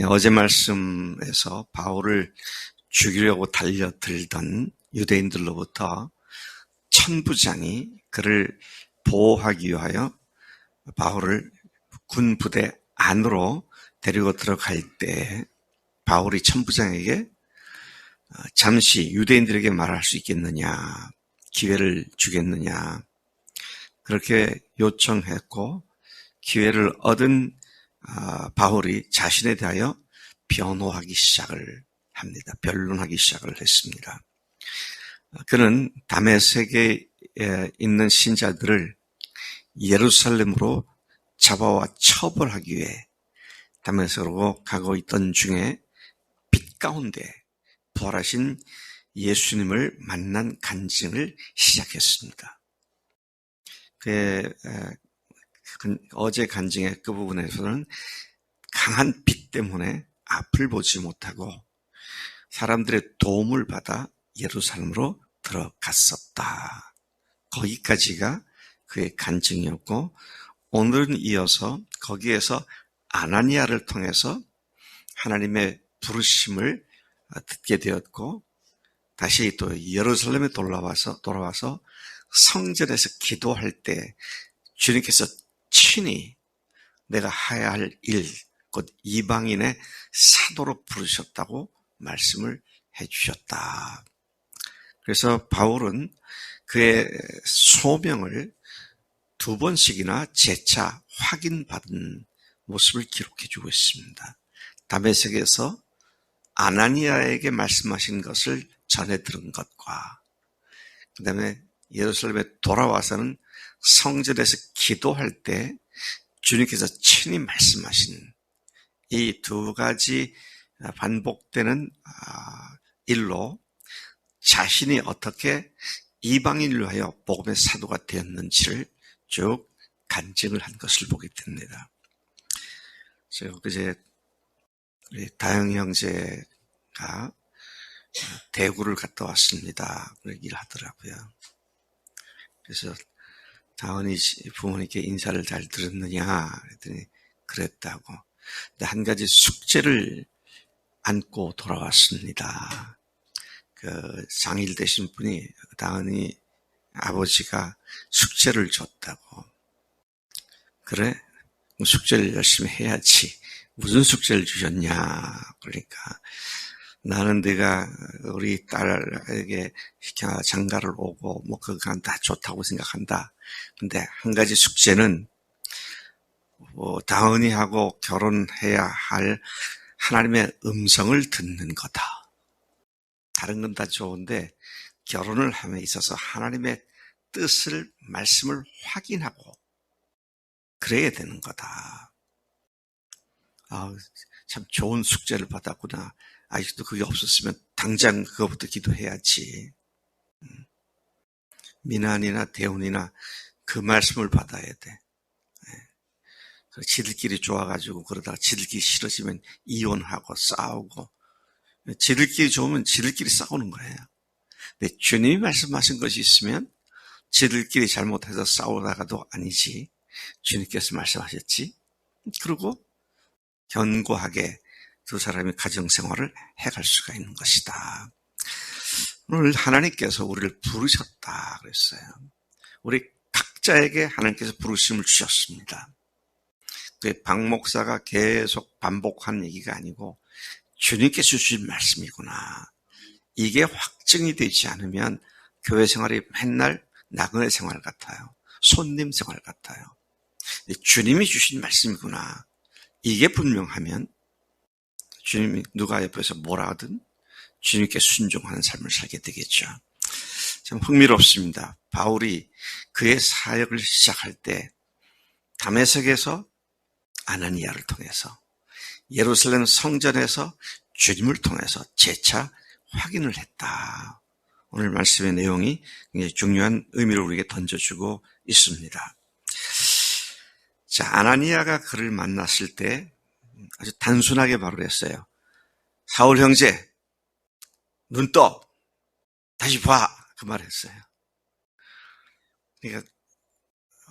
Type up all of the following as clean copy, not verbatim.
어제 말씀에서 바울을 죽이려고 달려들던 유대인들로부터 천부장이 그를 보호하기 위하여 바울을 군 부대 안으로 데리고 들어갈 때 바울이 천부장에게 잠시 유대인들에게 말할 수 있겠느냐, 기회를 주겠느냐, 그렇게 요청했고 기회를 얻은 바울이 자신에 대하여 변호하기 시작을 합니다. 변론하기 시작을 했습니다. 그는 다메섹에 있는 신자들을 예루살렘으로 잡아와 처벌하기 위해 다메섹으로 가고 있던 중에 빛 가운데 부활하신 예수님을 만난 간증을 시작했습니다. 어제 간증의 그 부분에서는 강한 빛 때문에 앞을 보지 못하고 사람들의 도움을 받아 예루살렘으로 들어갔었다. 거기까지가 그의 간증이었고, 오늘은 이어서 거기에서 아나니아를 통해서 하나님의 부르심을 듣게 되었고, 다시 또 예루살렘에 돌아와서 성전에서 기도할 때 주님께서 친히 내가 해야 할 일, 곧 이방인의 사도로 부르셨다고 말씀을 해주셨다. 그래서 바울은 그의 소명을 2번씩이나 재차 확인받은 모습을 기록해주고 있습니다. 다메섹에서 아나니아에게 말씀하신 것을 전해 들은 것과 그 다음에 예루살렘에 돌아와서는 성전에서 기도할 때 주님께서 친히 말씀하신 이 2가지 반복되는 일로 자신이 어떻게 이방인을 위하여 복음의 사도가 되었는지를 쭉 간증을 한 것을 보게 됩니다. 제가 그제 우리 다영 형제가 대구를 갔다 왔습니다. 그런 얘기를 하더라고요. 그래서 다은이 부모님께 인사를 잘 들었느냐 그랬더니 그랬다고. 근데 한 가지 숙제를 안고 돌아왔습니다. 그 장일 되신 분이 다은이 아버지가 숙제를 줬다고. 그래? 숙제를 열심히 해야지. 무슨 숙제를 주셨냐? 그러니까 나는 내가 우리 딸에게 장가를 오고 뭐 그건 다 좋다고 생각한다. 근데 한 가지 숙제는 다은이하고 결혼해야 할 하나님의 음성을 듣는 거다. 다른 건 다 좋은데 결혼을 함에 있어서 하나님의 뜻을, 말씀을 확인하고 그래야 되는 거다. 참 좋은 숙제를 받았구나. 아직도 그게 없었으면 당장 그거부터 기도해야지. 미난이나 대운이나 그 말씀을 받아야 돼. 지들끼리 좋아가지고 그러다가 지들끼리 싫어지면 이혼하고 싸우고, 지들끼리 좋으면 지들끼리 싸우는 거예요. 근데 주님이 말씀하신 것이 있으면 지들끼리 잘못해서 싸우다가도 아니지. 주님께서 말씀하셨지. 그리고 견고하게 2 사람이 가정생활을 해갈 수가 있는 것이다. 오늘 하나님께서 우리를 부르셨다 그랬어요. 우리 각자에게 하나님께서 부르심을 주셨습니다. 박 목사가 계속 반복한 얘기가 아니고 주님께서 주신 말씀이구나. 이게 확증이 되지 않으면 교회 생활이 맨날 나그네 생활 같아요. 손님 생활 같아요. 주님이 주신 말씀이구나. 이게 분명하면 주님이 누가 옆에서 뭐라 하든 주님께 순종하는 삶을 살게 되겠죠. 참 흥미롭습니다. 바울이 그의 사역을 시작할 때 다메섹에서 아나니아를 통해서, 예루살렘 성전에서 주님을 통해서 재차 확인을 했다. 오늘 말씀의 내용이 굉장히 중요한 의미를 우리에게 던져주고 있습니다. 자, 아나니아가 그를 만났을 때 아주 단순하게 말을 했어요. 사울 형제, 눈 떠! 다시 봐! 그 말을 했어요. 그러니까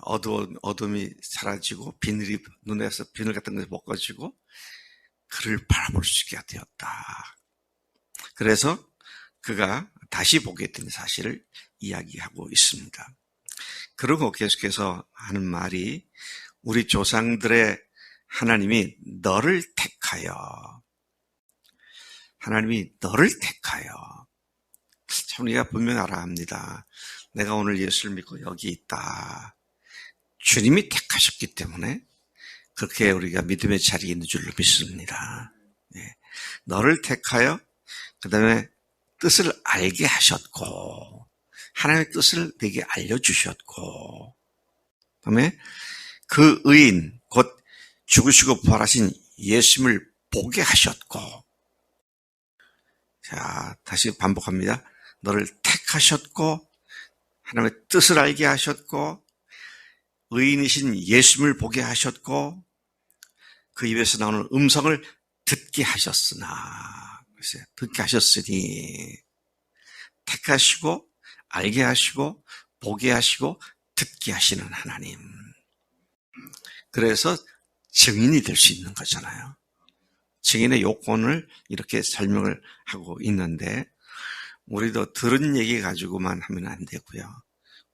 어둠이 사라지고 눈에서 비늘 같은 것이 벗겨지고 그를 바라볼 수 있게 되었다. 그래서 그가 다시 보게 된 사실을 이야기하고 있습니다. 그리고 계속해서 하는 말이 우리 조상들의 하나님이 너를 택하여, 하나님이 너를 택하여. 참 우리가 분명히 알아야 합니다. 내가 오늘 예수를 믿고 여기 있다. 주님이 택하셨기 때문에 그렇게 우리가 믿음의 자리에 있는 줄로 믿습니다. 네. 너를 택하여 그 다음에 뜻을 알게 하셨고 하나님의 뜻을 내게 알려주셨고 그 다음에 그 의인 곧 죽으시고 부활하신 예수님을 보게 하셨고 자 다시 반복합니다. 너를 택하셨고 하나님의 뜻을 알게 하셨고 의인이신 예수님을 보게 하셨고 그 입에서 나오는 음성을 듣게 하셨으나 글쎄요, 듣게 하셨으니 택하시고 알게 하시고 보게 하시고 듣게 하시는 하나님. 그래서 증인이 될 수 있는 거잖아요. 증인의 요건을 이렇게 설명을 하고 있는데 우리도 들은 얘기 가지고만 하면 안 되고요.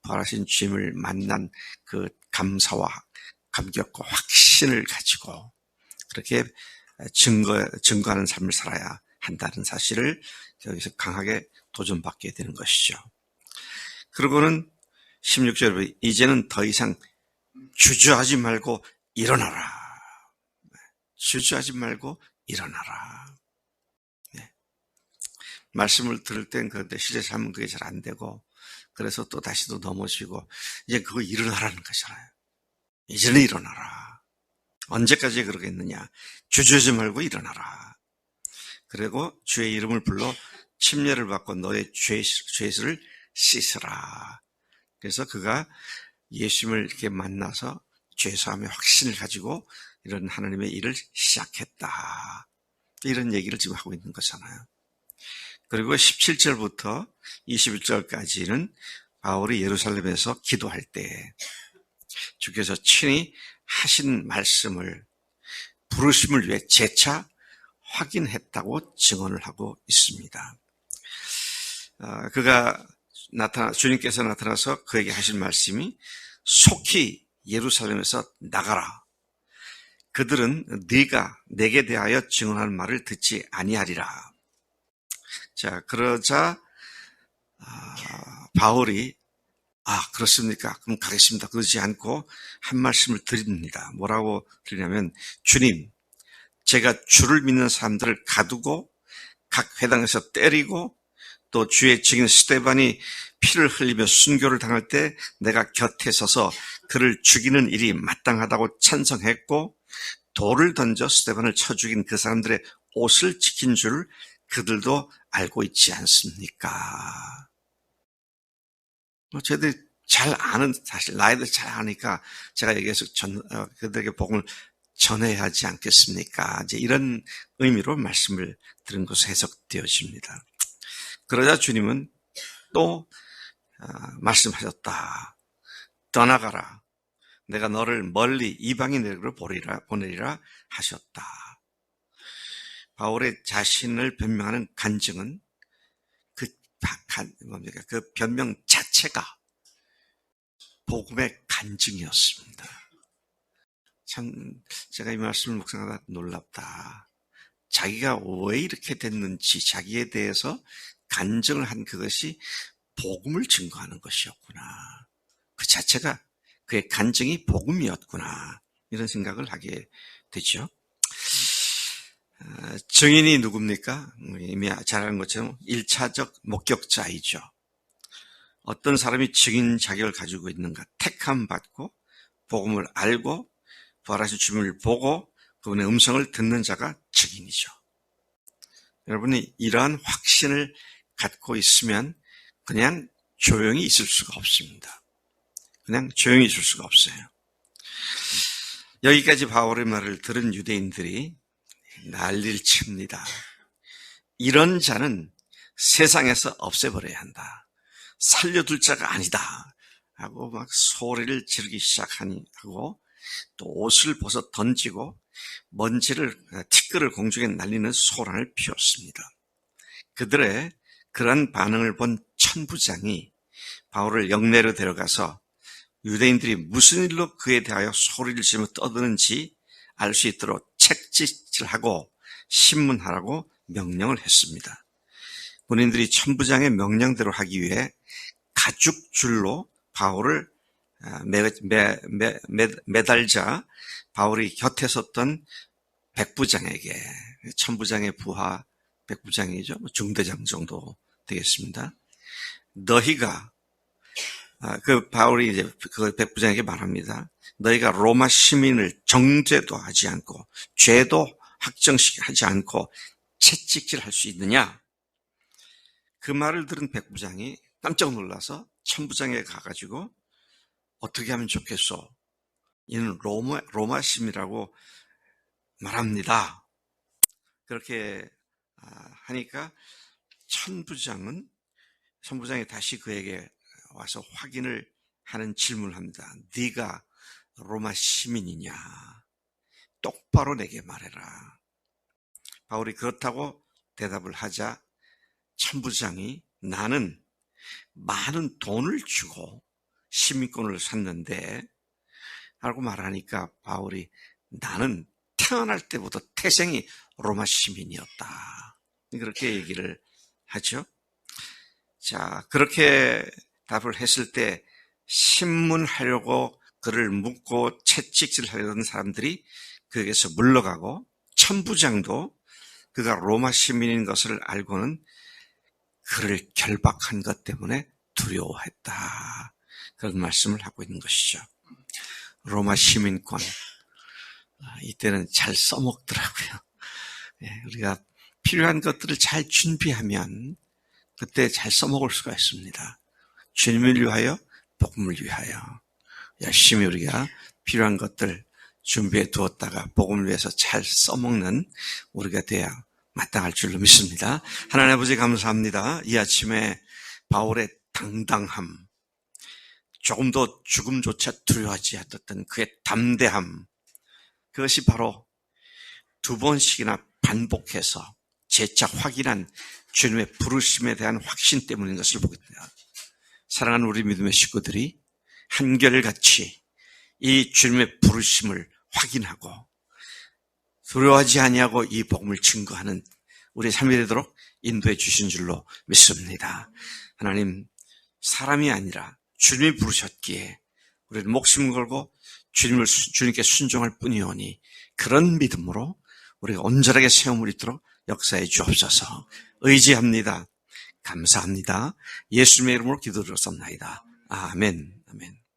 부활하신 주님을 만난 그 감사와 감격과 확신을 가지고 그렇게 증거하는 삶을 살아야 한다는 사실을 여기서 강하게 도전받게 되는 것이죠. 그리고는 16절에 이제는 더 이상 주저하지 말고 일어나라. 주저하지 말고 일어나라. 네. 말씀을 들을 땐 그런데 실제 삶은 그게 잘 안 되고 그래서 또 다시 또 넘어지고 이제 그거 일어나라는 거잖아요. 이제는 일어나라. 언제까지 그러겠느냐. 주저하지 말고 일어나라. 그리고 주의 이름을 불러 침례를 받고 너의 죄를 씻으라. 그래서 그가 예수님을 이렇게 만나서 죄사함의 확신을 가지고 이런 하나님의 일을 시작했다. 이런 얘기를 지금 하고 있는 거잖아요. 그리고 17절부터 21절까지는 바울이 예루살렘에서 기도할 때 주께서 친히 하신 말씀을 부르심을 위해 재차 확인했다고 증언을 하고 있습니다. 그가 주님께서 나타나서 그에게 하신 말씀이 속히 예루살렘에서 나가라. 그들은 네가 내게 대하여 증언하는 말을 듣지 아니하리라. 자, 그러자 바울이 그렇습니까? 그럼 가겠습니다. 그러지 않고 한 말씀을 드립니다. 뭐라고 드리냐면 주님, 제가 주를 믿는 사람들을 가두고 각 회당에서 때리고 또 주의 증인 스데반이 피를 흘리며 순교를 당할 때 내가 곁에 서서 그를 죽이는 일이 마땅하다고 찬성했고 돌을 던져 스데반을 쳐 죽인 그 사람들의 옷을 지킨 줄 그들도 알고 있지 않습니까? 저희들이 잘 아는 사실, 나이도 잘 아니까 제가 여기에서 그들에게 복음을 전해야 하지 않겠습니까? 이제 이런 의미로 말씀을 들은 것으로 해석되어집니다. 그러자 주님은 또 말씀하셨다. 떠나가라. 내가 너를 멀리 이방인에게로 보내리라 하셨다. 바울의 자신을 변명하는 간증은 그 변명 자체가 복음의 간증이었습니다. 참 제가 이 말씀을 묵상하다 놀랍다. 자기가 왜 이렇게 됐는지 자기에 대해서 간증을 한 그것이 복음을 증거하는 것이었구나. 그 자체가 그의 간증이 복음이었구나. 이런 생각을 하게 되죠. 증인이 누굽니까? 이미 잘 아는 것처럼 1차적 목격자이죠. 어떤 사람이 증인 자격을 가지고 있는가? 택함 받고 복음을 알고 부활하신 주님을 보고 그분의 음성을 듣는 자가 증인이죠. 여러분이 이러한 확신을 갖고 있으면 그냥 조용히 있을 수가 없습니다. 그냥 조용히 있을 수가 없어요. 여기까지 바울의 말을 들은 유대인들이 난리를 칩니다. 이런 자는 세상에서 없애버려야 한다. 살려둘 자가 아니다. 하고 막 소리를 지르기 시작하고 또 옷을 벗어 던지고 먼지를, 티끌을 공중에 날리는 소란을 피웠습니다. 그들의 그러한 반응을 본 천부장이 바울을 영내로 데려가서 유대인들이 무슨 일로 그에 대하여 소리를 지르며 떠드는지 알 수 있도록 책찍질하고 신문하라고 명령을 했습니다. 군인들이 천부장의 명령대로 하기 위해 가죽줄로 바울을 매달자 바울이 곁에 섰던 백부장에게, 천부장의 부하 백부장이죠. 중대장 정도 되겠습니다. 너희가, 그 바울이 이제 그 백부장에게 말합니다. 너희가 로마 시민을 정죄도 하지 않고 죄도 확정하지 않고 채찍질할 수 있느냐? 그 말을 들은 백부장이 깜짝 놀라서 천부장에 가가지고 어떻게 하면 좋겠소? 이는 로마 시민이라고 말합니다. 그렇게 하니까 천부장이 다시 그에게 와서 확인을 하는 질문을 합니다. 네가 로마 시민이냐? 똑바로 내게 말해라. 바울이 그렇다고 대답을 하자 천부장이 나는 많은 돈을 주고 시민권을 샀는데 라고 말하니까 바울이 나는 태어날 때부터 태생이 로마 시민이었다. 그렇게 얘기를 하죠. 자, 그렇게 답을 했을 때 신문하려고 그를 묻고 채찍질하려던 사람들이 그에게서 물러가고 천부장도 그가 로마 시민인 것을 알고는 그를 결박한 것 때문에 두려워했다. 그런 말씀을 하고 있는 것이죠. 로마 시민권, 이때는 잘 써먹더라고요. 우리가 필요한 것들을 잘 준비하면 그때 잘 써먹을 수가 있습니다. 주님을 위하여, 복음을 위하여 열심히 우리가 필요한 것들 준비해 두었다가 복음을 위해서 잘 써먹는 우리가 돼야 마땅할 줄로 믿습니다. 하나님 아버지 감사합니다. 이 아침에 바울의 당당함, 조금도 죽음조차 두려워하지 않았던 그의 담대함, 그것이 바로 두 번씩이나 반복해서 재차 확인한 주님의 부르심에 대한 확신 때문인 것을 보게 됩니다. 사랑하는 우리 믿음의 식구들이 한결같이 이 주님의 부르심을 확인하고 두려워하지 아니하고 이 복음을 증거하는 우리 삶이 되도록 인도해 주신 줄로 믿습니다. 하나님, 사람이 아니라 주님이 부르셨기에 우리는 목숨을 걸고 주님께 순종할 뿐이오니 그런 믿음으로 우리가 온전하게 세움을 잇도록 역사해 주옵소서. 의지합니다. 감사합니다. 예수님의 이름으로 기도드렸습니다. 아멘. 아멘.